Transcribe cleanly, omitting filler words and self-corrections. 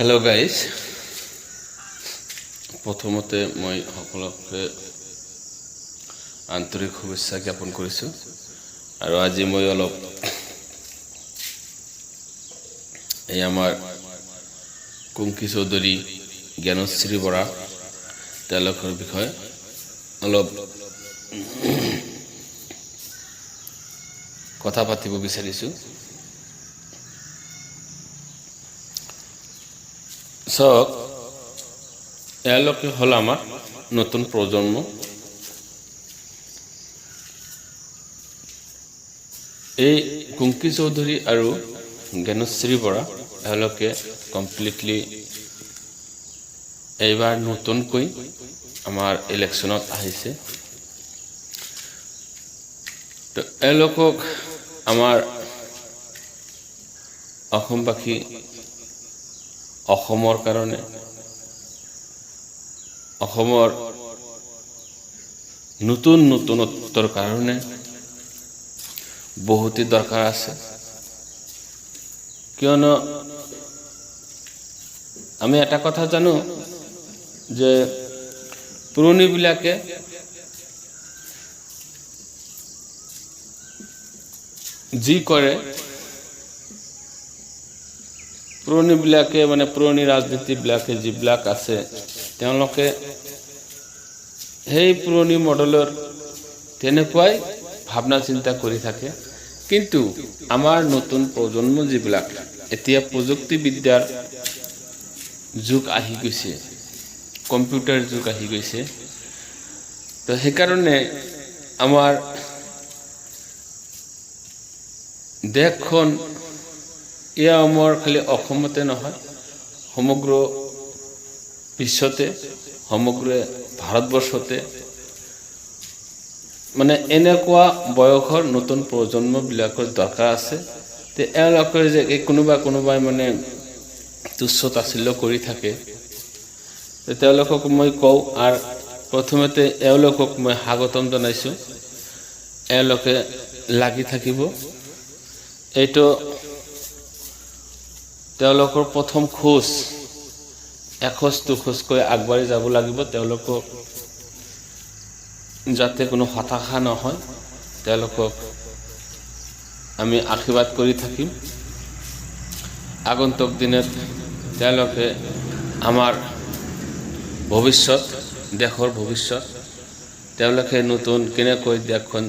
Hello' guys, প্ৰথমতে মই সকলোকে আন্তৰিক শুভেচ্ছা জ্ঞাপন কৰিছোঁ। আৰু আজি মই অলপ এই আমাৰ কুংকি চৌধুৰী, জ্ঞানশ্ৰী বৰা তেওঁলোকৰ বিষয়ে অলপ কথা পাতিব বিচাৰিছোঁ। চাওক, এওঁলোকে হ'ল আমাৰ নতুন প্ৰজন্ম। এই কুংকি চৌধুৰী আৰু জ্ঞানশ্ৰী বৰা এওঁলোকে কমপ্লিটলি এইবাৰ নতুনকৈ আমাৰ ইলেকশ্যনত আহিছে। তো এওঁলোকক আমাৰ অসমবাসী, অসমৰ কাৰণে, অসমৰ নতুনত্বৰ কাৰণে বহুতেই দৰকাৰ আছে। কিয়নো আমি এটা কথা জানো যে পুৰণিবিলাকে যি কৰে, পুৰণিবিলাকে মানে পুৰণি ৰাজনীতিবিলাকে যিবিলাক আছে, তেওঁলোকে সেই পুৰণি মডেলৰ তেনেকুৱাই ভাৱনা চিন্তা কৰি থাকে। কিন্তু আমাৰ নতুন প্ৰজন্ম যিবিলাক, এতিয়া প্ৰযুক্তিবিদ্যাৰ যুগ আহি গৈছে, কম্পিউটাৰ যুগ আহি গৈছে। তো সেইকাৰণে আমাৰ দেশখন এয়া আমাৰ খালি অসমতে নহয়, সমগ্ৰ বিশ্বতে, সমগ্ৰ ভাৰতবৰ্ষতে মানে এনেকুৱা বয়সৰ নতুন প্ৰজন্মবিলাকৰ দৰকাৰ আছে। তে এওঁলোকৰ যে কোনোবাই মানে তুচ্ছ তাচ্ছিল্য কৰি থাকে, তেওঁলোকক মই কওঁ, আৰু প্ৰথমতে এওঁলোকক মই স্বাগতম জনাইছোঁ। এওঁলোকে লাগি থাকিব। এইটো তেওঁলোকৰ প্ৰথম খোজ, এখোজ দুখোজকৈ আগবাঢ়ি যাব লাগিব। তেওঁলোকক যাতে কোনো হতাশা নহয়, তেওঁলোকক আমি আশীৰ্বাদ কৰি থাকিম। আগন্তুক দিনত তেওঁলোকে আমাৰ ভৱিষ্যত, দেশৰ ভৱিষ্যত, তেওঁলোকে নতুন কেনেকৈ দেশখন